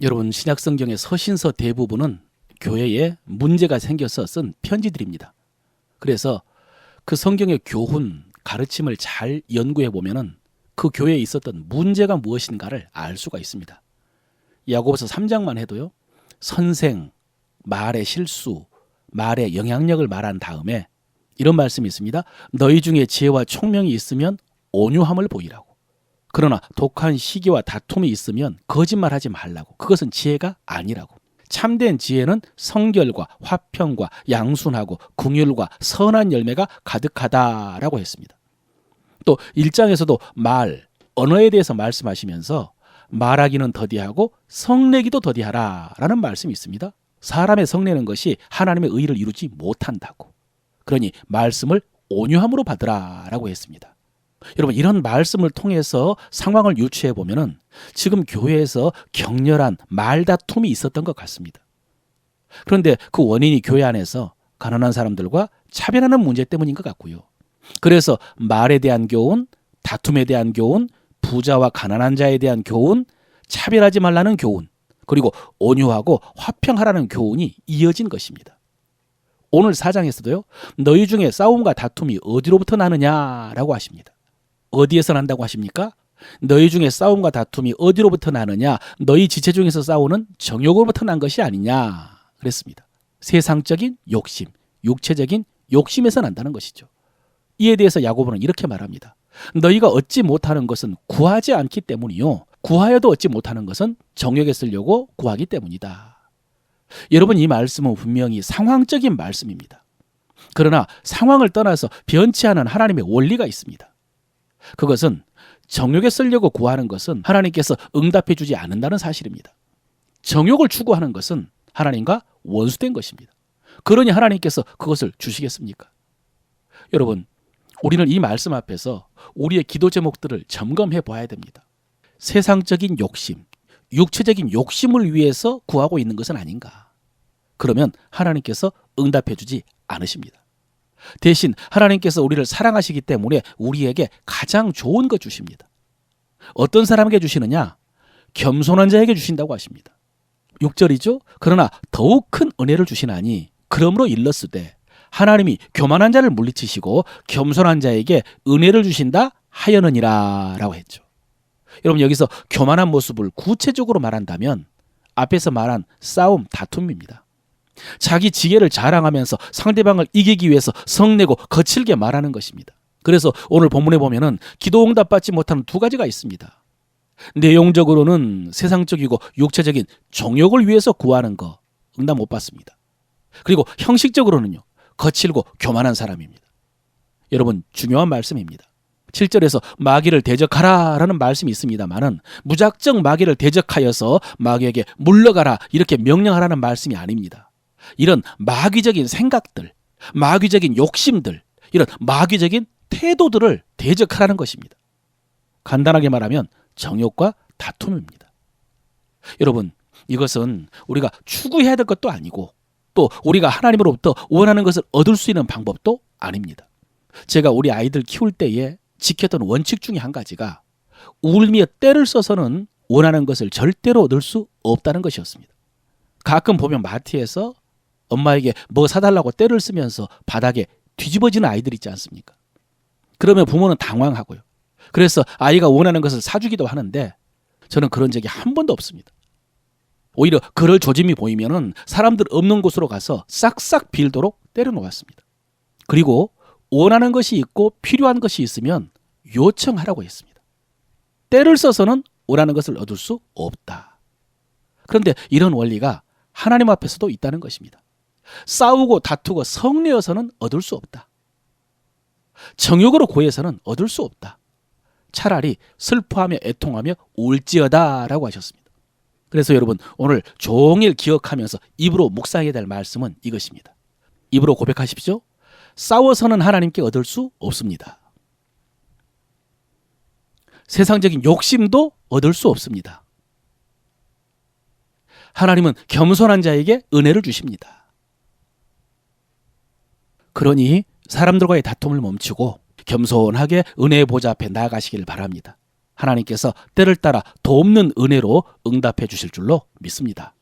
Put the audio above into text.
여러분, 신약성경의 서신서 대부분은 교회에 문제가 생겨서 쓴 편지들입니다. 그래서 그 성경의 교훈, 가르침을 잘 연구해 보면은 그 교회에 있었던 문제가 무엇인가를 알 수가 있습니다. 야고보서 3장만 해도요, 선생, 말의 실수, 말의 영향력을 말한 다음에 이런 말씀이 있습니다. 너희 중에 지혜와 총명이 있으면 온유함을 보이라고. 그러나 독한 시기와 다툼이 있으면 거짓말하지 말라고. 그것은 지혜가 아니라고. 참된 지혜는 성결과 화평과 양순하고 긍휼과 선한 열매가 가득하다라고 했습니다. 또 1장에서도 말, 언어에 대해서 말씀하시면서 말하기는 더디하고 성내기도 더디하라라는 말씀이 있습니다. 사람의 성내는 것이 하나님의 의를 이루지 못한다고. 그러니 말씀을 온유함으로 받으라라고 했습니다. 여러분, 이런 말씀을 통해서 상황을 유추해 보면은 지금 교회에서 격렬한 말다툼이 있었던 것 같습니다. 그런데 그 원인이 교회 안에서 가난한 사람들과 차별하는 문제 때문인 것 같고요. 그래서 말에 대한 교훈, 다툼에 대한 교훈, 부자와 가난한 자에 대한 교훈, 차별하지 말라는 교훈, 그리고 온유하고 화평하라는 교훈이 이어진 것입니다. 오늘 4장에서도요, 너희 중에 싸움과 다툼이 어디로부터 나느냐라고 하십니다. 어디에서 난다고 하십니까? 너희 중에 싸움과 다툼이 어디로부터 나느냐? 너희 지체 중에서 싸우는 정욕으로부터 난 것이 아니냐 그랬습니다. 세상적인 욕심, 육체적인 욕심에서 난다는 것이죠. 이에 대해서 야고보는 이렇게 말합니다. 너희가 얻지 못하는 것은 구하지 않기 때문이요, 구하여도 얻지 못하는 것은 정욕에 쓰려고 구하기 때문이다. 여러분, 이 말씀은 분명히 상황적인 말씀입니다. 그러나 상황을 떠나서 변치 않은 하나님의 원리가 있습니다. 그것은 정욕에 쓰려고 구하는 것은 하나님께서 응답해 주지 않는다는 사실입니다. 정욕을 추구하는 것은 하나님과 원수된 것입니다. 그러니 하나님께서 그것을 주시겠습니까? 여러분, 우리는 이 말씀 앞에서 우리의 기도 제목들을 점검해 봐야 됩니다. 세상적인 욕심, 육체적인 욕심을 위해서 구하고 있는 것은 아닌가? 그러면 하나님께서 응답해 주지 않으십니다. 대신 하나님께서 우리를 사랑하시기 때문에 우리에게 가장 좋은 것 주십니다. 어떤 사람에게 주시느냐? 겸손한 자에게 주신다고 하십니다. 6절이죠. 그러나 더욱 큰 은혜를 주시나니 그러므로 일렀으되 하나님이 교만한 자를 물리치시고 겸손한 자에게 은혜를 주신다 하여느니라 라고 했죠. 여러분, 여기서 교만한 모습을 구체적으로 말한다면 앞에서 말한 싸움, 다툼입니다. 자기 지혜를 자랑하면서 상대방을 이기기 위해서 성내고 거칠게 말하는 것입니다. 그래서 오늘 본문에 보면은 기도 응답 받지 못하는 두 가지가 있습니다. 내용적으로는 세상적이고 육체적인 정욕을 위해서 구하는 거 응답 못 받습니다. 그리고 형식적으로는요, 거칠고 교만한 사람입니다. 여러분, 중요한 말씀입니다. 7절에서 마귀를 대적하라 라는 말씀이 있습니다만은 무작정 마귀를 대적하여서 마귀에게 물러가라 이렇게 명령하라는 말씀이 아닙니다. 이런 마귀적인 생각들, 마귀적인 욕심들, 이런 마귀적인 태도들을 대적하라는 것입니다. 간단하게 말하면 정욕과 다툼입니다. 여러분, 이것은 우리가 추구해야 될 것도 아니고 또 우리가 하나님으로부터 원하는 것을 얻을 수 있는 방법도 아닙니다. 제가 우리 아이들 키울 때에 지켰던 원칙 중에 한 가지가 울며 때를 써서는 원하는 것을 절대로 얻을 수 없다는 것이었습니다. 가끔 보면 마트에서 엄마에게 뭐 사달라고 때를 쓰면서 바닥에 뒤집어지는 아이들 있지 않습니까? 그러면 부모는 당황하고요. 그래서 아이가 원하는 것을 사주기도 하는데 저는 그런 적이 한 번도 없습니다. 오히려 그럴 조짐이 보이면은 사람들 없는 곳으로 가서 싹싹 빌도록 때려놓았습니다. 그리고 원하는 것이 있고 필요한 것이 있으면 요청하라고 했습니다. 때를 써서는 원하는 것을 얻을 수 없다. 그런데 이런 원리가 하나님 앞에서도 있다는 것입니다. 싸우고 다투고 성내어서는 얻을 수 없다. 정욕으로 구해서는 얻을 수 없다. 차라리 슬퍼하며 애통하며 울지어다 라고 하셨습니다. 그래서 여러분, 오늘 종일 기억하면서 입으로 묵상해야 될 말씀은 이것입니다. 입으로 고백하십시오. 싸워서는 하나님께 얻을 수 없습니다. 세상적인 욕심도 얻을 수 없습니다. 하나님은 겸손한 자에게 은혜를 주십니다. 그러니 사람들과의 다툼을 멈추고 겸손하게 은혜의 보좌 앞에 나아가시기를 바랍니다. 하나님께서 때를 따라 돕는 은혜로 응답해 주실 줄로 믿습니다.